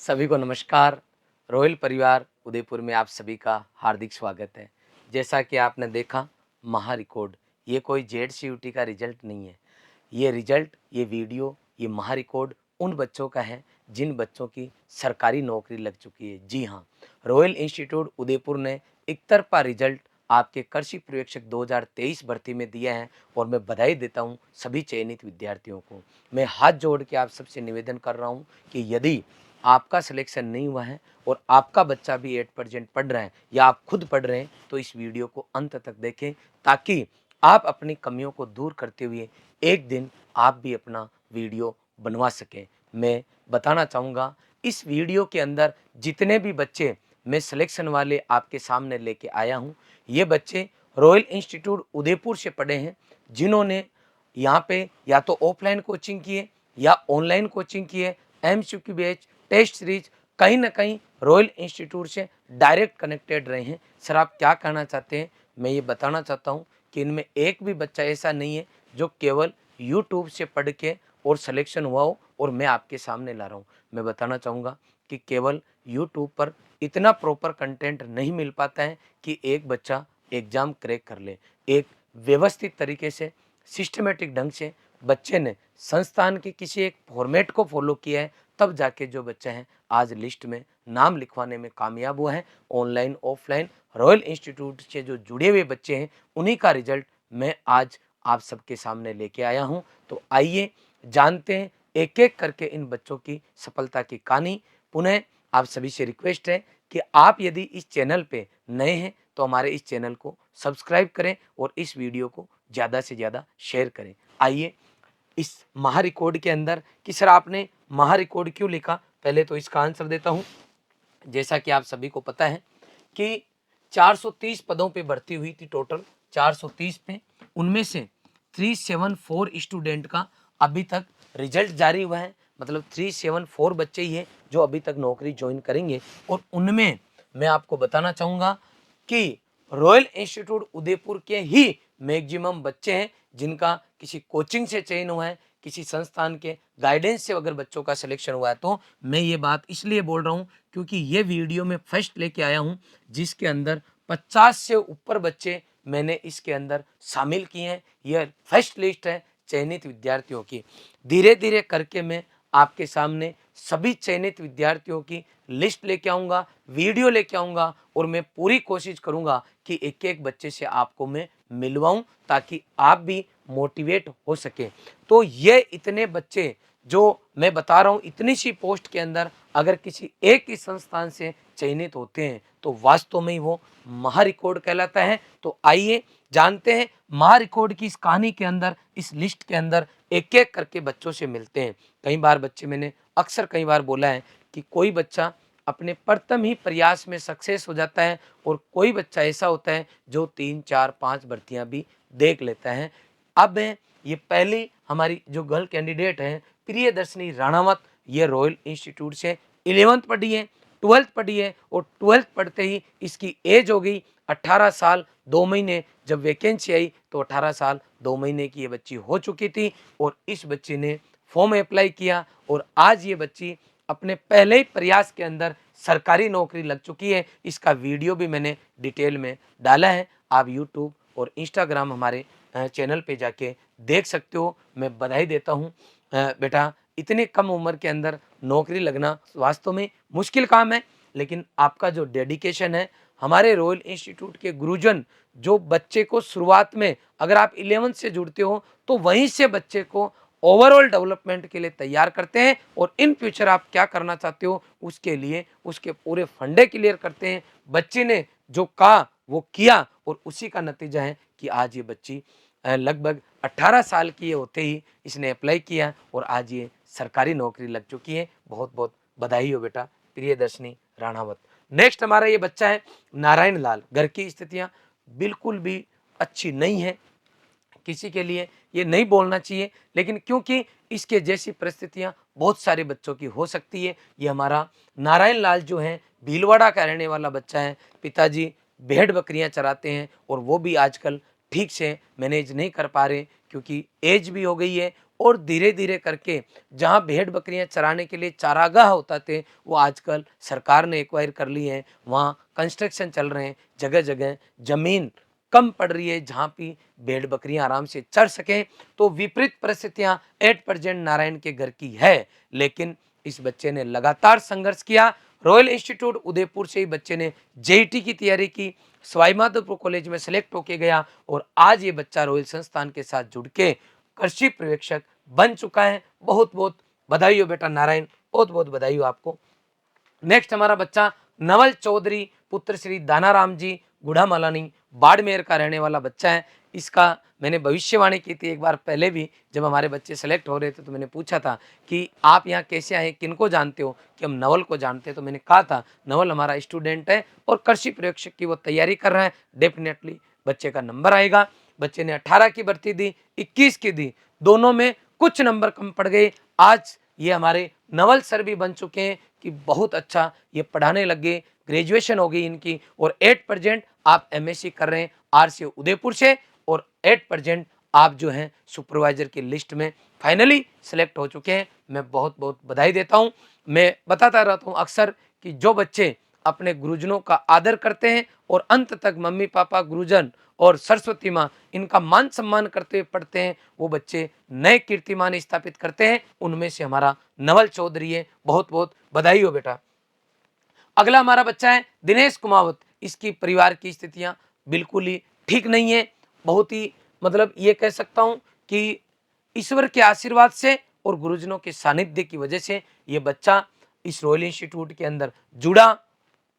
सभी को नमस्कार। रॉयल परिवार उदयपुर में आप सभी का हार्दिक स्वागत है। जैसा कि आपने देखा महा रिकॉर्ड, ये कोई जेड का रिजल्ट नहीं है। ये रिजल्ट, ये वीडियो, ये महा रिकॉर्ड उन बच्चों का है जिन बच्चों की सरकारी नौकरी लग चुकी है। जी हाँ, रॉयल इंस्टीट्यूट उदयपुर ने एक तरफा रिजल्ट आपके कृषि पर्यवेक्षक 2023 भर्ती में दिया है और मैं बधाई देता हूँ सभी चयनित विद्यार्थियों को। मैं हाथ जोड़ के आप सबसे निवेदन कर रहा हूँ कि यदि आपका सिलेक्शन नहीं हुआ है और आपका बच्चा भी 8% पढ़ रहा है या आप खुद पढ़ रहे हैं, तो इस वीडियो को अंत तक देखें ताकि आप अपनी कमियों को दूर करते हुए एक दिन आप भी अपना वीडियो बनवा सकें। मैं बताना चाहूँगा, इस वीडियो के अंदर जितने भी बच्चे मैं सिलेक्शन वाले आपके सामने लेके आया हूँ, ये बच्चे रॉयल इंस्टीट्यूट उदयपुर से पढ़े हैं, जिन्होंने यहाँ पे या तो ऑफलाइन कोचिंग की है या ऑनलाइन कोचिंग की है। एमसीक्यू बैच, टेस्ट सीरीज, कहीं ना कहीं रॉयल इंस्टीट्यूट से डायरेक्ट कनेक्टेड रहे हैं। सर आप क्या कहना चाहते हैं? मैं ये बताना चाहता हूँ कि इनमें एक भी बच्चा ऐसा नहीं है जो केवल यूट्यूब से पढ़ के और सिलेक्शन हुआ हो और मैं आपके सामने ला रहा हूँ। मैं बताना चाहूँगा कि केवल यूट्यूब पर इतना प्रॉपर कंटेंट नहीं मिल पाता है कि एक बच्चा एग्ज़ाम क्रैक कर ले। एक व्यवस्थित तरीके से, सिस्टमेटिक ढंग से बच्चे ने संस्थान के किसी एक फॉर्मेट को फॉलो किया है, तब जाके जो बच्चा है आज लिस्ट में नाम लिखवाने में कामयाब हुआ है। ऑनलाइन ऑफलाइन रॉयल इंस्टीट्यूट से जो जुड़े हुए बच्चे हैं, उन्हीं का रिजल्ट मैं आज आप सबके सामने लेके आया हूं। तो आइए जानते हैं एक एक करके इन बच्चों की सफलता की कहानी। पुनः आप सभी से रिक्वेस्ट है कि आप यदि इस चैनल पे नए हैं तो हमारे इस चैनल को सब्सक्राइब करें और इस वीडियो को ज़्यादा से ज़्यादा शेयर करें। आइए इस महा रिकॉर्ड के अंदर कि सर आपने महा रिकॉर्ड क्यों लिखा, पहले तो इसका आंसर देता हूं। जैसा कि आप सभी को पता है कि 430 पदों पे भर्ती हुई थी, टोटल 430 पे, उनमें से 374 स्टूडेंट का अभी तक रिजल्ट जारी हुआ है। मतलब 374 बच्चे ही हैं जो अभी तक नौकरी ज्वाइन करेंगे। और उनमें मैं आपको बताना चाहूँगा कि रॉयल इंस्टीट्यूट उदयपुर के ही मैक्सिमम बच्चे हैं जिनका किसी कोचिंग से चयन हुआ है, किसी संस्थान के गाइडेंस से अगर बच्चों का सिलेक्शन हुआ है। तो मैं ये बात इसलिए बोल रहा हूँ क्योंकि ये वीडियो में फर्स्ट लेके आया हूँ जिसके अंदर 50 से ऊपर बच्चे मैंने इसके अंदर शामिल किए हैं। यह फर्स्ट लिस्ट है चयनित विद्यार्थियों की। धीरे धीरे करके मैं आपके सामने सभी चयनित विद्यार्थियों की लिस्ट लेके आऊँगा, वीडियो लेके आऊँगा और मैं पूरी कोशिश करूँगा कि एक एक बच्चे से आपको मैं मिलवाऊँ ताकि आप भी मोटिवेट हो सके। तो ये इतने बच्चे जो मैं बता रहा हूँ, इतनी सी पोस्ट के अंदर अगर किसी एक ही संस्थान से चयनित होते हैं तो वास्तव में ही वो महा रिकॉर्ड कहलाता है। तो आइए जानते हैं महा रिकॉर्ड की इस कहानी के अंदर, इस लिस्ट के अंदर एक एक करके बच्चों से मिलते हैं। कई बार बच्चे, मैंने अक्सर कई बार बोला है कि कोई बच्चा अपने प्रथम ही प्रयास में सक्सेस हो जाता है और कोई बच्चा ऐसा होता है जो 3, 4, 5 भर्तियां भी देख लेता है। अब ये पहली हमारी जो गर्ल कैंडिडेट है प्रियदर्शनी राणावत, ये रॉयल इंस्टीट्यूट से 11th पढ़ी है, 12th पढ़ी है और 12th पढ़ते ही इसकी एज हो गई 18 साल 2 महीने। जब वैकेंसी आई तो 18 साल 2 महीने की ये बच्ची हो चुकी थी और इस बच्ची ने फॉर्म अप्लाई किया और आज ये बच्ची अपने पहले ही प्रयास के अंदर सरकारी नौकरी लग चुकी है। इसका वीडियो भी मैंने डिटेल में डाला है, आप यूट्यूब और इंस्टाग्राम हमारे चैनल पे जाके देख सकते हो। मैं बधाई देता हूँ बेटा, इतने कम उम्र के अंदर नौकरी लगना वास्तव में मुश्किल काम है, लेकिन आपका जो डेडिकेशन है, हमारे रॉयल इंस्टीट्यूट के गुरुजन जो बच्चे को शुरुआत में, अगर आप 11th से जुड़ते हो तो वहीं से बच्चे को ओवरऑल डेवलपमेंट के लिए तैयार करते हैं और इन फ्यूचर आप क्या करना चाहते हो उसके लिए उसके पूरे फंडे क्लियर करते हैं। बच्चे ने जो कहा वो किया और उसी का नतीजा है कि आज ये बच्ची लगभग 18 साल की होते ही इसने अप्लाई किया और आज ये सरकारी नौकरी लग चुकी है। बहुत बहुत बधाई हो बेटा प्रियदर्शनी राणावत। नेक्स्ट हमारा ये बच्चा है नारायण लाल। घर की स्थितियां बिल्कुल भी अच्छी नहीं है, किसी के लिए ये नहीं बोलना चाहिए, लेकिन क्योंकि इसके जैसी परिस्थितियां बहुत सारे बच्चों की हो सकती है। ये हमारा नारायण लाल जो है भीलवाड़ा का रहने वाला बच्चा है। पिताजी भेड़ बकरियां चराते हैं और वो भी आजकल ठीक से मैनेज नहीं कर पा रहे क्योंकि एज भी हो गई है और धीरे धीरे करके जहाँ भेड़ बकरियां चराने के लिए चारागाह होता थे वो आजकल सरकार ने एक्वायर कर ली है। वहाँ कंस्ट्रक्शन चल रहे हैं, जगह जगह जमीन कम पड़ रही है जहाँ पे भेड़ बकरियां आराम से चर सकें। तो विपरीत परिस्थितियां एट प्रेजेंट नारायण के घर की है, लेकिन इस बच्चे ने लगातार संघर्ष किया। रॉयल इंस्टीट्यूट उदयपुर से ही बच्चे ने जेईटी की तैयारी की, सवाई माधोपुर कॉलेज में सेलेक्ट होके गया और आज ये बच्चा रॉयल संस्थान के साथ जुड़ के कृषि पर्यवेक्षक बन चुका है। बहुत बहुत बधाई हो बेटा नारायण, बहुत बहुत बधाई हो आपको। नेक्स्ट हमारा बच्चा नवल चौधरी पुत्र श्री दानाराम जी गुढ़ा मलानी बाड़मेर का रहने वाला बच्चा है। इसका मैंने भविष्यवाणी की थी एक बार पहले भी, जब हमारे बच्चे सेलेक्ट हो रहे थे तो मैंने पूछा था कि आप यहाँ कैसे आए, किनको जानते हो, कि हम नवल को जानते हैं। तो मैंने कहा था नवल हमारा स्टूडेंट है और कृषि पर्यवेक्षक की वो तैयारी कर रहा है, डेफिनेटली बच्चे का नंबर आएगा। बच्चे ने 18 की भर्ती दी, 21 की दी, दोनों में कुछ नंबर कम पड़ गए। आज ये हमारे नवल सर भी बन चुके हैं कि बहुत अच्छा ये पढ़ाने लग गए, ग्रेजुएशन हो गई इनकी और एट प्रेजेंट आप एमएससी कर रहे हैं आरसीओ उदयपुर से और एट प्रेजेंट आप जो हैं सुपरवाइजर की लिस्ट में फाइनली सिलेक्ट हो चुके हैं। मैं बहुत बहुत बधाई देता हूं। मैं बताता रहता हूं अक्सर कि जो बच्चे अपने गुरुजनों का आदर करते हैं और अंत तक मम्मी पापा गुरुजन और सरस्वती माँ इनका मान सम्मान करते हुए पढ़ते हैं, वो बच्चे नए कीर्तिमान स्थापित करते हैं। उनमें से हमारा नवल चौधरी है, बहुत बहुत बधाई हो बेटा। अगला हमारा बच्चा है दिनेश कुमावत। इसकी परिवार की स्थितियां बिल्कुल ही ठीक नहीं है, बहुत ही मतलब ये कह सकता हूं कि ईश्वर के आशीर्वाद से और गुरुजनों के सानिध्य की वजह से ये बच्चा इस रॉयल इंस्टीट्यूट के अंदर जुड़ा,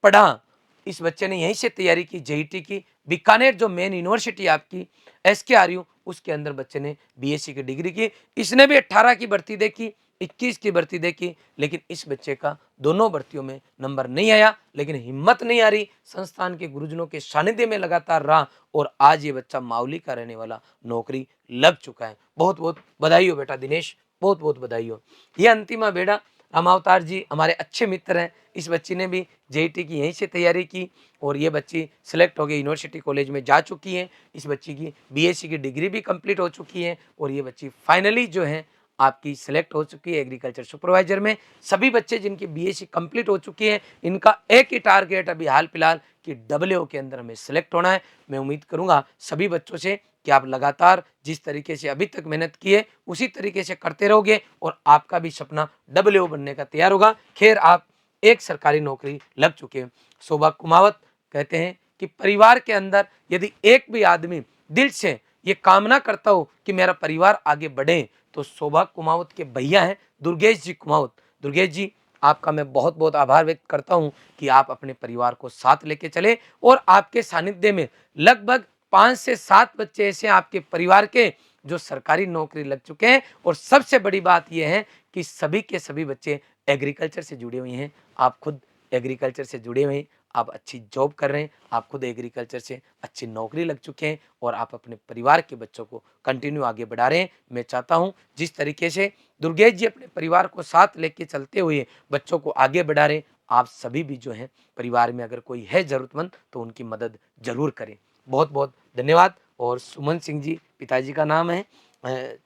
पढ़ा। इस बच्चे ने यहीं से तैयारी की, जेईटी की। बीकानेर जो मेन यूनिवर्सिटी आपकी एसकेआरयू, उसके अंदर बच्चे ने बीएससी की डिग्री की। इसने भी 18 की भर्ती देखी, 21 की भर्ती देखी, लेकिन इस बच्चे का दोनों भर्तियों में नंबर नहीं आया। लेकिन हिम्मत नहीं आ रही, संस्थान के गुरुजनों के सानिध्य में लगातार रहा और आज ये बच्चा मावली का रहने वाला नौकरी लग चुका है। बहुत बहुत बधाई हो बेटा दिनेश, बहुत बहुत बधाई हो। ये अंतिमा बेड़ा रामावतार जी हमारे अच्छे मित्र हैं। इस बच्ची ने भी जेईटी की यहीं से तैयारी की और ये बच्ची सिलेक्ट हो गई, यूनिवर्सिटी कॉलेज में जा चुकी है। इस बच्ची की बीएससी की डिग्री भी कंप्लीट हो चुकी है और ये बच्ची फाइनली जो है आपकी सिलेक्ट हो चुकी है एग्रीकल्चर सुपरवाइजर में। सभी बच्चे जिनकी बीएससी कंप्लीट हो चुकी है, इनका एक ही टारगेट अभी हाल फिलहाल कि डब्ल्यूओ के अंदर हमें सिलेक्ट होना है। मैं उम्मीद करूंगा सभी बच्चों से कि आप लगातार जिस तरीके से अभी तक मेहनत की है उसी तरीके से करते रहोगे और आपका भी सपना डब्ल्यूओ बनने का तैयार होगा। खैर आप एक सरकारी नौकरी लग चुके हैं। शोभा कुमावत कहते हैं कि परिवार के अंदर यदि एक भी आदमी दिल से ये कामना करता हो कि मेरा परिवार आगे बढ़े तो शोभा कुमावत के भैया हैं दुर्गेश जी कुमावत। दुर्गेश जी आपका मैं बहुत बहुत आभार व्यक्त करता हूं कि आप अपने परिवार को साथ लेके चले और आपके सानिध्य में लगभग 5 से 7 बच्चे ऐसे आपके परिवार के जो सरकारी नौकरी लग चुके हैं। और सबसे बड़ी बात यह है कि सभी के सभी बच्चे एग्रीकल्चर से जुड़े हुए हैं। आप खुद एग्रीकल्चर से जुड़े हुए हैं, आप अच्छी जॉब कर रहे हैं, आप खुद एग्रीकल्चर से अच्छी नौकरी लग चुके हैं और आप अपने परिवार के बच्चों को कंटिन्यू आगे बढ़ा रहे हैं। मैं चाहता हूं जिस तरीके से दुर्गेश जी अपने परिवार को साथ लेके चलते हुए बच्चों को आगे बढ़ा रहे हैं, आप सभी भी जो हैं परिवार में अगर कोई है जरूरतमंद तो उनकी मदद जरूर करें। बहुत बहुत धन्यवाद। और सुमन सिंह जी पिताजी का नाम है,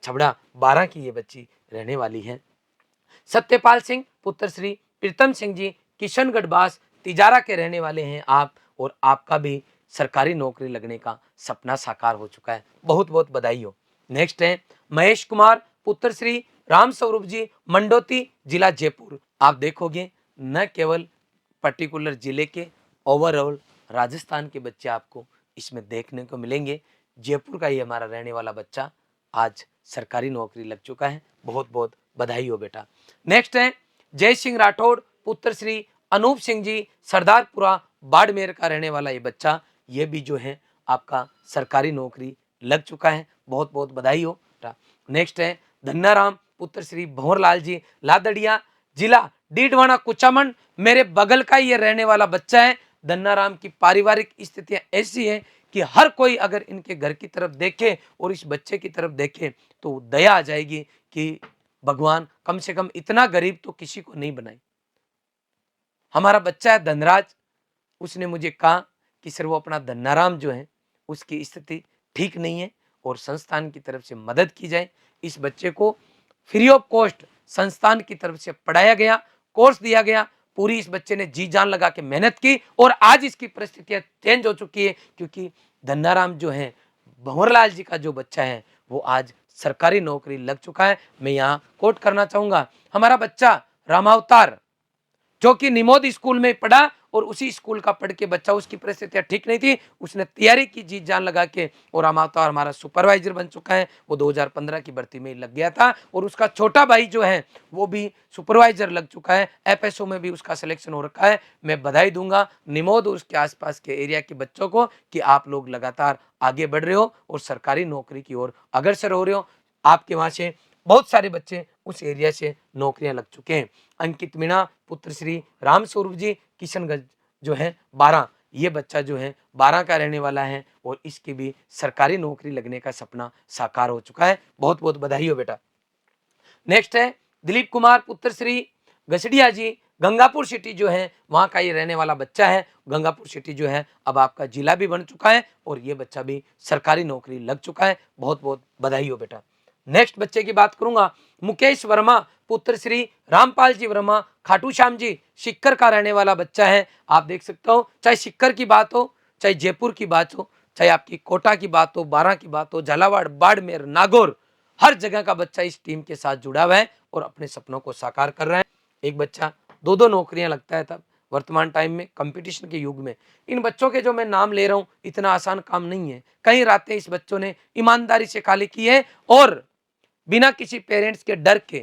छबड़ा 12 की ये बच्ची रहने वाली है। सत्यपाल सिंह पुत्र श्री प्रीतम सिंह जी किशनगढ़ बास तिजारा के रहने वाले हैं आप, और आपका भी सरकारी नौकरी लगने का सपना साकार हो चुका है। बहुत बहुत बधाई हो। नेक्स्ट है महेश कुमार पुत्र श्री राम स्वरूप जी मंडोती जिला जयपुर। आप देखोगे न केवल पर्टिकुलर जिले के, ओवरऑल राजस्थान के बच्चे आपको इसमें देखने को मिलेंगे। जयपुर का ही हमारा रहने वाला बच्चा आज सरकारी नौकरी लग चुका है। बहुत बहुत बधाई हो बेटा। नेक्स्ट है जय सिंह राठौड़ पुत्र श्री अनूप सिंह जी सरदारपुरा बाड़मेर का रहने वाला ये बच्चा, ये भी जो है आपका सरकारी नौकरी लग चुका है। बहुत बहुत बधाई हो बेटा। नेक्स्ट है धन्नाराम पुत्र श्री भंवरलाल जी लादड़िया जिला डीडवाना कुचामन, मेरे बगल का ये रहने वाला बच्चा है। धन्नाराम की पारिवारिक स्थितियां ऐसी हैं कि हर कोई अगर इनके घर की तरफ देखे और इस बच्चे की तरफ देखे तो दया आ जाएगी कि भगवान कम से कम इतना गरीब तो किसी को नहीं बनाए। हमारा बच्चा है धनराज, उसने मुझे कहा कि सर वो अपना धन्नाराम जो है उसकी स्थिति ठीक नहीं है और संस्थान की तरफ से मदद की जाए। इस बच्चे को फ्री ऑफ कॉस्ट संस्थान की तरफ से पढ़ाया गया, कोर्स दिया गया, पूरी इस बच्चे ने जी जान लगा के मेहनत की और आज इसकी परिस्थितियां चेंज हो चुकी है, क्योंकि धन्नाराम जो है, भंवरलाल जी का जो बच्चा है, वो आज सरकारी नौकरी लग चुका है। मैं यहाँ कोट करना चाहूंगा, हमारा बच्चा रामावतार जो कि निमोद स्कूल में पढ़ा और उसी स्कूल का पढ़ के बच्चा, उसकी परिस्थितियां ठीक नहीं थी, उसने तैयारी की जी जान लगा के और रामावतार हमारा सुपरवाइजर बन चुका है। वो 2015 की भर्ती में लग गया था और उसका छोटा भाई जो है वो भी सुपरवाइजर लग चुका है, एफएसओ में भी उसका सिलेक्शन हो रखा है। मैं बधाई दूंगा निमोद और उसके आसपास के एरिया के बच्चों को कि आप लोग लगातार आगे बढ़ रहे हो और सरकारी नौकरी की ओर अग्रसर हो रहे हो। आपके वहां से बहुत सारे बच्चे उस एरिया से नौकरियां लग चुके हैं। अंकित मीणा पुत्र श्री राम स्वरूप जी किशनगंज जो है 12, ये बच्चा जो है 12 का रहने वाला है और इसकी भी सरकारी नौकरी लगने का सपना साकार हो चुका है। बहुत बहुत बधाई हो बेटा। नेक्स्ट है दिलीप कुमार पुत्र श्री गसडिया जी, गंगापुर सिटी जो है वहां का ये रहने वाला बच्चा है। गंगापुर सिटी जो है अब आपका जिला भी बन चुका है और ये बच्चा भी सरकारी नौकरी लग चुका है। बहुत बहुत बधाई हो बेटा। नेक्स्ट बच्चे की बात करूंगा, मुकेश वर्मा पुत्र श्री रामपाल जी वर्मा, खाटू श्याम जी सिक्कर का रहने वाला बच्चा है। आप देख सकते हो, चाहे सिक्कर की बात हो, चाहे जयपुर की बात हो, चाहे आपकी कोटा की बात हो, बारां की बात हो, झालावाड़, बाड़मेर, नागौर, हर जगह का बच्चा इस टीम के साथ जुड़ा हुआ है और अपने सपनों को साकार कर रहा है। एक बच्चा दो दो नौकरियां लगता है, तब वर्तमान टाइम में कंपटीशन के युग में इन बच्चों के जो मैं नाम ले रहा हूं, इतना आसान काम नहीं है। कई रातें इस बच्चों ने ईमानदारी से खाली की है और बिना किसी पेरेंट्स के डर के।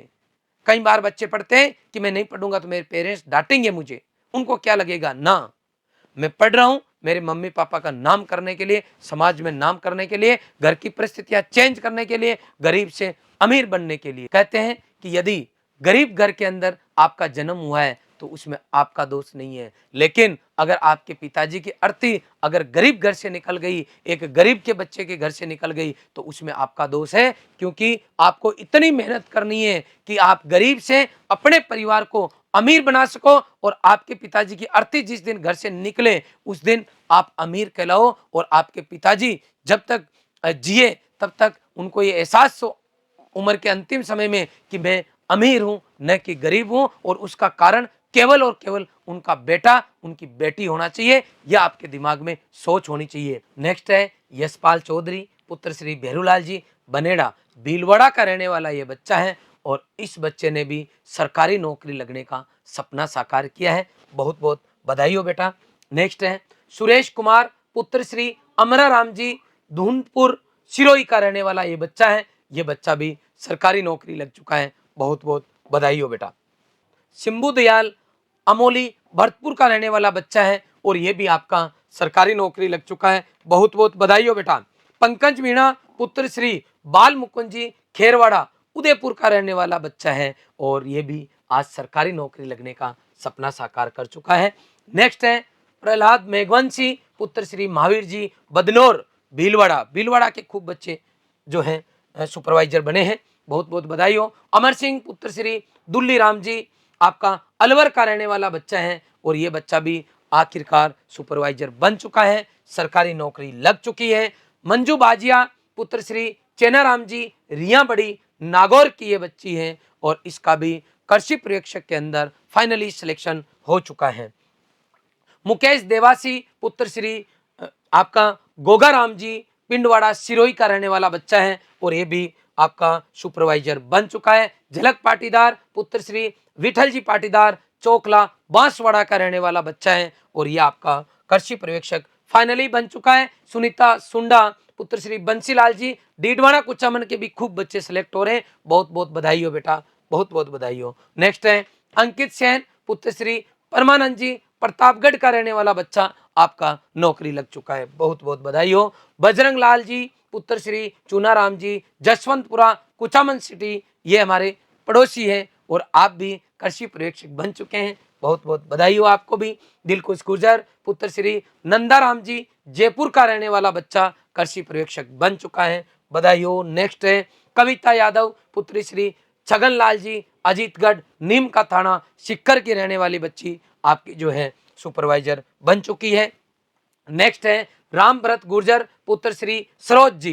कई बार बच्चे पढ़ते हैं कि मैं नहीं पढ़ूंगा तो मेरे पेरेंट्स डांटेंगे मुझे, उनको क्या लगेगा ना, मैं पढ़ रहा हूं मेरे मम्मी पापा का नाम करने के लिए, समाज में नाम करने के लिए, घर की परिस्थितियां चेंज करने के लिए, गरीब से अमीर बनने के लिए। कहते हैं कि यदि गरीब घर के अंदर आपका जन्म हुआ है तो उसमें आपका दोष नहीं है, लेकिन अगर आपके पिताजी की अर्थी अगर गरीब घर से निकल गई, एक गरीब के बच्चे के घर से निकल गई, तो उसमें आपका दोष है, क्योंकि आपको इतनी मेहनत करनी है कि आप गरीब से अपने परिवार को अमीर बना सको और आपके पिताजी की अर्थी जिस दिन घर से निकले उस दिन आप अमीर कहलाओ और आपके पिताजी जब तक जिए तब तक उनको ये एहसास हो उम्र के अंतिम समय में कि मैं अमीर हूं न कि गरीब हूं, और उसका कारण केवल और केवल उनका बेटा, उनकी बेटी होना चाहिए। यह आपके दिमाग में सोच होनी चाहिए। नेक्स्ट है यशपाल चौधरी पुत्र श्री भेरूलाल जी, बनेड़ा भीलवाड़ा का रहने वाला ये बच्चा है और इस बच्चे ने भी सरकारी नौकरी लगने का सपना साकार किया है। बहुत बहुत बधाई हो बेटा। नेक्स्ट है सुरेश कुमार पुत्र श्री अमरा राम जी, धूनपुर सिरोही का रहने वाला ये बच्चा है। ये बच्चा भी सरकारी नौकरी लग चुका है। बहुत बहुत बधाई हो बेटा। शंभू दयाल अमोली भरतपुर का रहने वाला बच्चा है और ये भी आपका सरकारी नौकरी लग चुका है। बहुत बहुत बधाई हो बेटा। पंकज मीणा पुत्र श्री बाल मुकुंद जी खेरवाड़ा उदयपुर का रहने वाला बच्चा है और ये भी आज सरकारी नौकरी लगने का सपना साकार कर चुका है। नेक्स्ट है प्रहलाद मेघवंशी पुत्र श्री महावीर जी, बदनौर भीलवाड़ा, भीलवाड़ा के खूब बच्चे जो हैं सुपरवाइजर बने हैं। बहुत बहुत बधाई हो। अमर सिंह पुत्र श्री दुल्ली राम जी, आपका अलवर का रहने वाला बच्चा है और ये बच्चा भी आखिरकार सुपरवाइजर बन चुका है, सरकारी नौकरी लग चुकी है। मंजू बाजिया पुत्र श्री चेनाराम जी, रिया बड़ी नागौर की ये बच्ची है और इसका भी कृषि पर्यवेक्षक के अंदर फाइनली सिलेक्शन हो चुका है। मुकेश देवासी पुत्र श्री आपका गोगा राम जी, पिंडवाड़ा सिरोही का रहने वाला बच्चा है और ये भी आपका सुपरवाइजर बन चुका है। झलक पाटीदार पुत्र श्री विठल जी पाटीदार, चोकला बांसवाड़ा का रहने वाला बच्चा है और ये आपका कृषि पर्यवेक्षक फाइनली बन चुका है। सुनीता सुंडा पुत्र श्री बंसीलाल जी, डीडवाना कुचामन के भी खूब बच्चे सिलेक्ट हो रहे हैं। बहुत बहुत बधाई हो बेटा, बहुत बहुत बधाई हो। नेक्स्ट है अंकित सेन पुत्र श्री परमानंद जी, प्रतापगढ़ का रहने वाला बच्चा आपका नौकरी लग चुका है। बहुत बहुत बधाई हो। बजरंग लाल जी पुत्र श्री चूनाराम जी, जसवंतपुरा कुचामन सिटी, ये हमारे पड़ोसी हैं और आप भी कृषि पर्यवेक्षक बन चुके हैं। बहुत बहुत बधाई हो आपको भी। दिलकुश गुर्जर पुत्र श्री नंदाराम जी, जयपुर का रहने वाला बच्चा कृषि पर्यवेक्षक बन चुका है। बधाई हो। नेक्स्ट है कविता यादव पुत्री श्री छगन लाल जी, अजीतगढ़ नीम का थाना सिक्कर की रहने वाली बच्ची आपकी जो है सुपरवाइजर बन चुकी है। नेक्स्ट है राम भरत गुर्जर पुत्र श्री सरोज जी,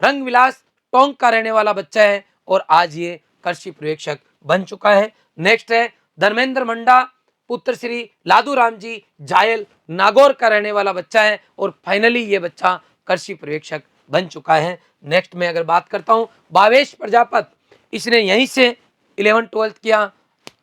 रंग विलास टोंक का रहने वाला बच्चा है और आज ये कृषि पर्यवेक्षक बन चुका है। नेक्स्ट है धर्मेंद्र मंडा, पुत्र श्री लादू राम जी जायल नागौर का रहने वाला बच्चा है और फाइनली ये बच्चा कृषि पर्यवेक्षक बन चुका है। नेक्स्ट में अगर बात करता हूं भावेश प्रजापत, इसने यहीं से 11th-12th किया,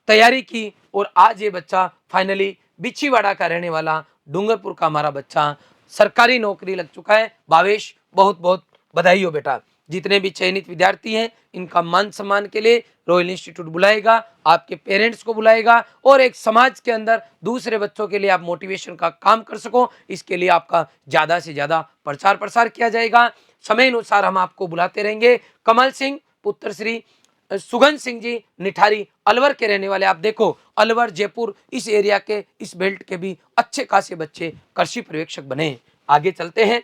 तैयारी की और आज ये बच्चा फाइनली बिछीवाड़ा का रहने वाला डूंगरपुर का हमारा बच्चा सरकारी नौकरी लग चुका है। भावेश बहुत बहुत बधाई हो बेटा। जितने भी चयनित विद्यार्थी हैं इनका मान सम्मान के लिए रॉयल इंस्टीट्यूट बुलाएगा, आपके पेरेंट्स को बुलाएगा और एक समाज के अंदर दूसरे बच्चों के लिए आप मोटिवेशन का काम कर सको, इसके लिए आपका ज्यादा से ज्यादा प्रचार प्रसार किया जाएगा। समय अनुसार हम आपको बुलाते रहेंगे। कमल सिंह पुत्र श्री सुगंध सिंह जी निठारी अलवर के रहने वाले, आप देखो अलवर जयपुर इस एरिया के इस बेल्ट के भी अच्छे खासे बच्चे कृषि पर्यवेक्षक बने। आगे चलते हैं।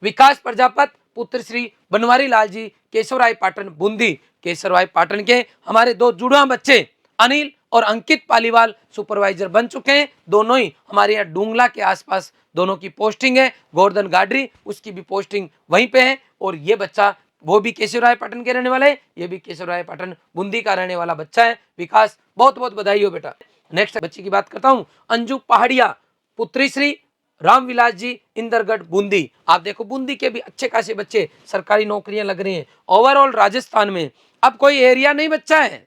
विकास प्रजापत पुत्र श्री बनवारी लाल जी केशवराय पाटन बूंदी, केशवराय पाटन के हमारे दो जुड़वा बच्चे अनिल और अंकित पालीवाल सुपरवाइजर बन चुके हैं। दोनों ही हमारे यहाँ डूंगला के आसपास दोनों की पोस्टिंग है। गोवर्धन गाडरी उसकी भी पोस्टिंग वहीं पे है और ये बच्चा वो भी केशवराय पाटन के रहने वाला है, ये भी केशवराय पाटन बूंदी का रहने वाला बच्चा है। विकास बहुत बहुत बधाई हो बेटा। नेक्स्ट बच्चे की बात करता हूँ अंजू पहाड़िया, पुत्री श्री रामविलास जी इंदरगढ़ बूंदी। आप देखो बूंदी के भी अच्छे खासे बच्चे सरकारी नौकरियां लग रही हैं। ओवरऑल राजस्थान में अब कोई एरिया नहीं बच्चा है,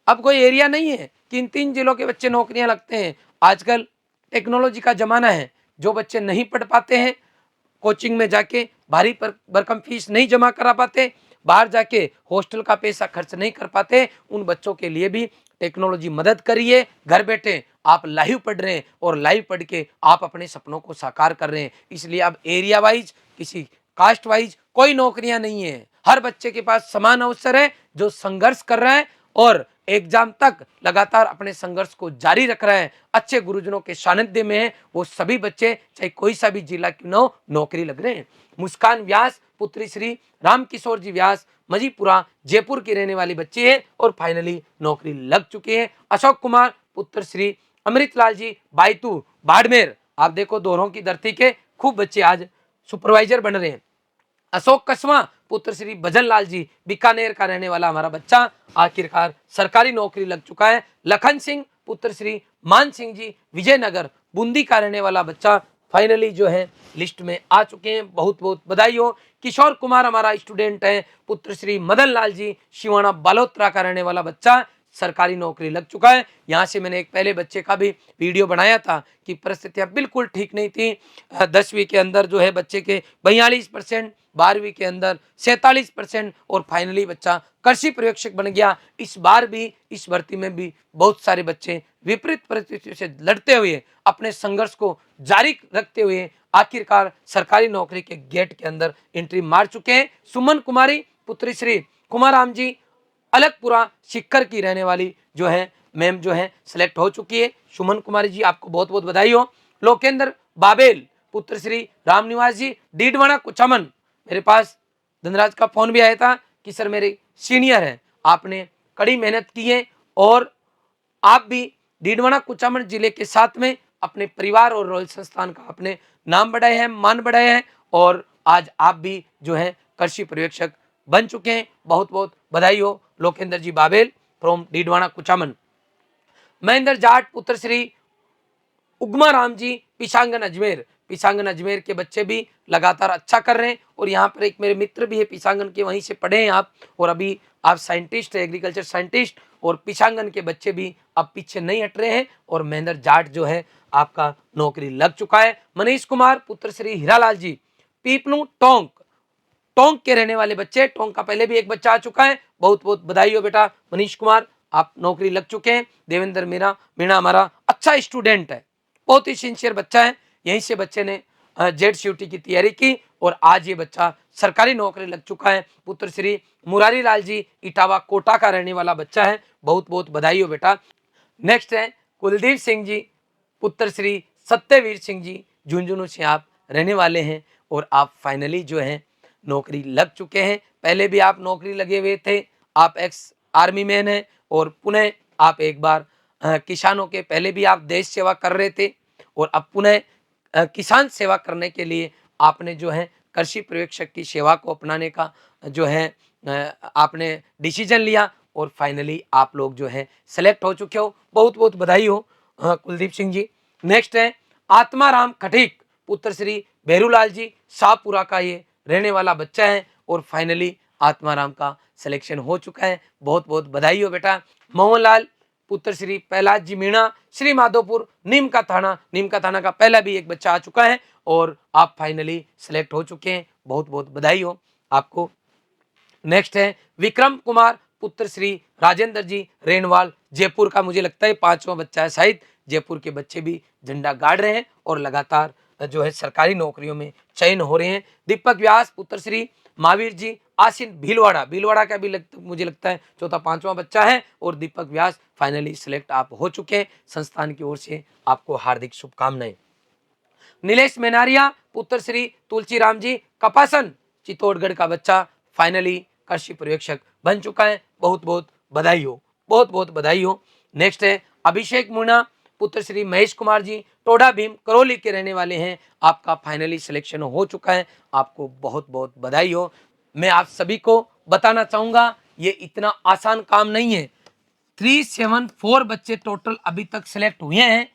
अब कोई एरिया नहीं है कि इन 3 जिलों के बच्चे नौकरियां लगते हैं। आजकल टेक्नोलॉजी का जमाना है। जो बच्चे नहीं पढ़ पाते हैं कोचिंग में जाके भारी भरकम फीस नहीं जमा करा पाते, बाहर जाके हॉस्टल का पैसा खर्च नहीं कर पाते, उन बच्चों के लिए भी टेक्नोलॉजी मदद करिए। घर बैठे आप लाइव पढ़ रहे हैं और लाइव पढ़ के आप अपने सपनों को साकार कर रहे हैं। इसलिए अब एरिया वाइज किसी कास्ट वाइज कोई नौकरियां नहीं है। हर बच्चे के पास समान अवसर है जो संघर्ष कर रहा है और एग्जाम तक लगातार अपने संघर्ष को जारी रख रहा है, अच्छे गुरुजनों के सानिध्य में है, वो सभी बच्चे चाहे कोई सा भी जिला क्यों न हो नौकरी लग रहे हैं। मुस्कान व्यास पुत्री श्री रामकिशोर जी व्यास मजीपुरा जयपुर की रहने वाली बच्ची है और फाइनली नौकरी लग चुकी है। अशोक कुमार पुत्र श्री अमृतलाल जी बायतू बाड़मेर, आप देखो दोनों की धरती के खूब बच्चे आज सुपरवाइजर बन रहे हैं। अशोक कसवा पुत्र श्री भजन लाल जी बीकानेर का रहने वाला हमारा बच्चा आखिरकार सरकारी नौकरी लग चुका है। लखन सिंह पुत्र श्री मान सिंह जी विजयनगर बूंदी का रहने वाला बच्चा फाइनली जो है लिस्ट में आ चुके हैं, बहुत बहुत बधाई हो। किशोर कुमार हमारा स्टूडेंट है, पुत्र श्री मदन लाल जी शिवाना बालोत्रा का रहने वाला बच्चा सरकारी नौकरी लग चुका है। यहाँ से मैंने एक पहले बच्चे का भी वीडियो बनाया था कि परिस्थितियां बिल्कुल ठीक नहीं थी। 10वीं के अंदर जो है बच्चे के 42%, 12वीं के अंदर 47% और फाइनली बच्चा कृषि पर्यवेक्षक बन गया। इस बार भी इस भर्ती में भी बहुत सारे बच्चे विपरीत परिस्थितियों से लड़ते हुए अपने संघर्ष को जारी रखते हुए आखिरकार सरकारी नौकरी के गेट के अंदर एंट्री मार चुके हैं। सुमन कुमारी पुत्री श्री कुमाराम जी अलगपुरा शिखर की रहने वाली जो है मैम जो है सिलेक्ट हो चुकी है। सुमन कुमारी जी आपको बहुत बहुत बधाई हो। लोकेंद्र बाबेल पुत्र श्री रामनिवास जी डीडवाना कुचामन, मेरे पास धनराज का फोन भी आया था कि सर मेरे सीनियर हैं, आपने कड़ी मेहनत की है और आप भी डीडवाना कुचामन जिले के साथ में अपने परिवार और रॉयल संस्थान का अपने नाम बढ़ाए हैं, मान बढ़ाए हैं और आज आप भी जो है कृषि पर्यवेक्षक बन चुके हैं। बहुत बहुत बधाई हो लोकेंद्र जी बाबेल फ्रॉम डीडवाना कुचामन। महेंद्र जाट पुत्र श्री उगमा राम जी पिशांगन अजमेर, पिशांगन अजमेर के बच्चे भी लगातार अच्छा कर रहे हैं और यहाँ पर एक मेरे मित्र भी है पिशांगन के, वहीं से पढ़े हैं आप और अभी आप साइंटिस्ट है, एग्रीकल्चर साइंटिस्ट, और पिशांगन के बच्चे भी अब पीछे नहीं हट रहे हैं और महेंद्र जाट जो है आपका नौकरी लग चुका है। मनीष कुमार पुत्र श्री हीरालाल जी पीपलू टोंक, टोंक के रहने वाले बच्चे, टोंक का पहले भी एक बच्चा आ चुका है, बहुत बहुत बधाई हो बेटा मनीष कुमार, आप नौकरी लग चुके हैं। देवेंद्र मीणा, मीणा हमारा अच्छा स्टूडेंट है, बहुत ही सिंसियर बच्चा है, यहीं से बच्चे ने जेड-सीयूटी की तैयारी की और आज ये बच्चा सरकारी नौकरी लग चुका है। पुत्र श्री मुरारी लाल जी इटावा कोटा का रहने वाला बच्चा है, बहुत बहुत बधाई हो बेटा। नेक्स्ट है कुलदीप सिंह जी पुत्र श्री सत्यवीर सिंह जी, झुंझुनू से आप रहने वाले हैं और आप फाइनली जो है नौकरी लग चुके हैं। पहले भी आप नौकरी लगे हुए थे, आप एक्स आर्मी मैन हैं और पुनः आप एक बार किसानों के पहले भी आप देश सेवा कर रहे थे और अब पुनः किसान सेवा करने के लिए आपने जो है कृषि पर्यवेक्षक की सेवा को अपनाने का जो है आपने डिसीजन लिया और फाइनली आप लोग जो है सेलेक्ट हो चुके हो। बहुत बहुत बधाई हो कुलदीप सिंह जी। नेक्स्ट है आत्माराम खटीक, पुत्र श्री भैरूलाल जी, शाहपुरा का ये रहने वाला बच्चा है और फाइनली आत्माराम का सिलेक्शन हो चुका है। बहुत बहुत बधाई हो बेटा। मोहनलाल पुत्र श्री प्रहलाद जी मीणा, श्री माधोपुर नीम का थाना का पहला भी एक बच्चा आ चुका है और आप फाइनली सिलेक्ट हो चुके हैं। बहुत बहुत बधाई हो आपको। नेक्स्ट है विक्रम कुमार पुत्र श्री राजेंद्र जी रेणवाल, जयपुर का मुझे लगता है 5वां बच्चा है शायद। जयपुर के बच्चे भी झंडा गाड़ रहे हैं और लगातार जो है सरकारी नौकरियों में चयन हो रहे हैं। दीपक व्यास पुत्र श्री महावीर जी आसिन भीलवाड़ा का भी मुझे लगता है 4-5वां बच्चा है और दीपक व्यास फाइनली सिलेक्ट आप हो चुके हैं। संस्थान की ओर से आपको हार्दिक शुभकामनाएं। नीलेश मेनारिया पुत्र श्री तुलसीराम जी कपासन, चित्तौड़गढ़ का बच्चा फाइनली कृषि पर्यवेक्षक बन चुका है। बहुत बहुत बधाई हो, बहुत बहुत बधाई हो। नेक्स्ट है अभिषेक मुना पुत्र श्री महेश कुमार जी, टोडा भीम करौली के रहने वाले हैं। आपका फाइनली सिलेक्शन हो चुका है, आपको बहुत बहुत बधाई हो। मैं आप सभी को बताना चाहूंगा ये इतना आसान काम नहीं है। 374 बच्चे टोटल अभी तक सिलेक्ट हुए हैं।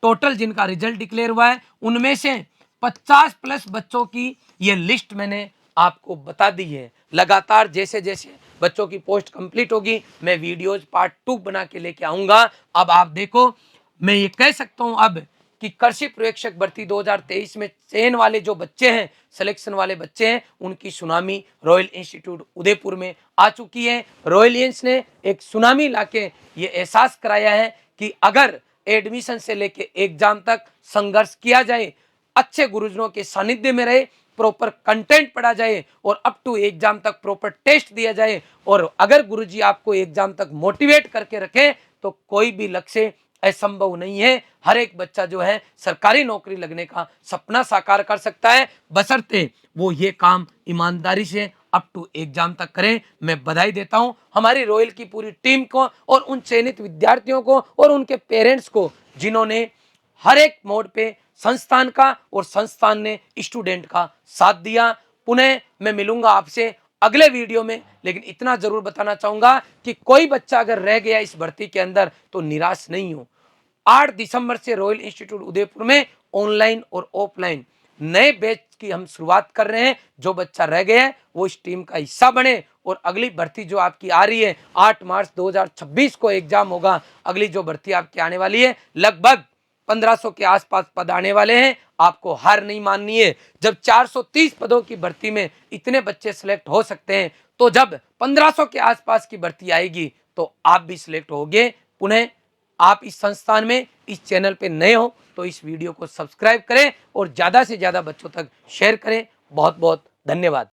टोटल जिनका रिजल्ट डिक्लेयर हुआ है उनमें से 50 प्लस बच्चों की ये लिस्ट मैंने आपको बता दी है। लगातार जैसे जैसे बच्चों की पोस्ट कंप्लीट होगी मैं वीडियोज पार्ट 2 बना के लेके आऊंगा। अब आप देखो, मैं ये कह सकता हूं अब कि कृषि पर्यवेक्षक भर्ती 2023 में चयन वाले जो बच्चे हैं, सिलेक्शन वाले बच्चे हैं, उनकी सुनामी रॉयल इंस्टीट्यूट उदयपुर में आ चुकी है। रॉयलियंस ने एक सुनामी लाके ये एहसास कराया है कि अगर एडमिशन से लेके एग्जाम तक संघर्ष किया जाए, अच्छे गुरुजनों के सानिध्य में रहे, प्रॉपर कंटेंट पढ़ा जाए और अप टू एग्जाम तक प्रॉपर टेस्ट दिया जाए और अगर गुरुजी आपको एग्जाम तक मोटिवेट करके रखें तो कोई भी लक्ष्य असंभव नहीं है। हर एक बच्चा जो है सरकारी नौकरी लगने का सपना साकार कर सकता है, बशर्ते वो ये काम ईमानदारी से अप टू एग्जाम तक करें। मैं बधाई देता हूं हमारी रॉयल की पूरी टीम को और उन चयनित विद्यार्थियों को और उनके पेरेंट्स को जिन्होंने हर एक मोड पे संस्थान का और संस्थान ने स्टूडेंट का साथ दिया। पुनः मैं मिलूंगा आपसे अगले वीडियो में, लेकिन इतना जरूर बताना चाहूंगा कि कोई बच्चा अगर रह गया इस भर्ती के अंदर तो निराश नहीं हो। 8 दिसंबर से रॉयल इंस्टीट्यूट उदयपुर में ऑनलाइन और ऑफलाइन नए बैच की हम शुरुआत कर रहे हैं। जो बच्चा रह गया है वो इस टीम का हिस्सा बने और अगली भर्ती जो आपकी आ रही है 8 मार्च 2026 को एग्जाम होगा। अगली जो भर्ती आपकी आने वाली है लगभग 1500 के आसपास पद आने वाले हैं। आपको हार नहीं माननी है। जब 430 पदों की भर्ती में इतने बच्चे सिलेक्ट हो सकते हैं तो जब 1500 के आसपास की भर्ती आएगी तो आप भी सिलेक्ट होगे। पुनः आप इस संस्थान में इस चैनल पे नए हो तो इस वीडियो को सब्सक्राइब करें और ज्यादा से ज्यादा बच्चों तक शेयर करें। बहुत बहुत धन्यवाद।